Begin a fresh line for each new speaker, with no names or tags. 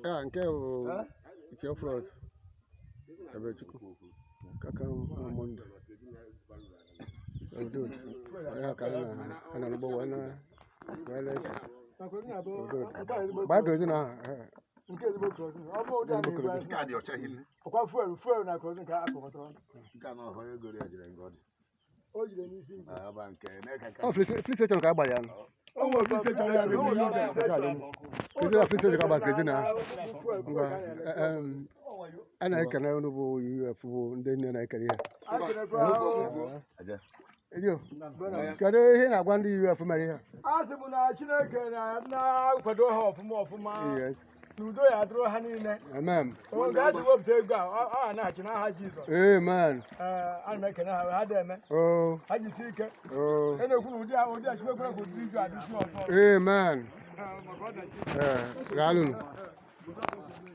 Ah, nke Ichie Flọs Ebechukwu kaka Monde Udo ya ka ana n'ugbo wele Udo ba dozi na
nke ezigbo krosin ọ bụ ụdị a na-egbu
Nke a dị ọcha ihe.
ọkwa fuel na krosin ka akpọkọtara
Nke a na ọhọ ego ya jiri ngọdị.
o jiri n'isi igwe
Aba nke na-eka
ọ free station ka agba ya nọ
o nwere free station ya bụ ihe ọcha.
Krizina free station ka agba Krizina ngwa ana ekene unu bụ UF bụ ndị nne na-ekere ihe
Aja.
Edio kedu ihe na-agwa ndị UF mere ihe
asị m na Chineke na-akwado ha ọfụma
yes
n'udo ya dụrụ ha niile
amen
oge a si wepụta ego a na-achị n'aha Jizọs
amen
ana m ekene ha ha dị eme
oh
ha jisi ike
oh
e na-ekwu na ụdị achịkwekwere ka ụdị iju adịsi ọzọ
amen
maka ọdachi
galụ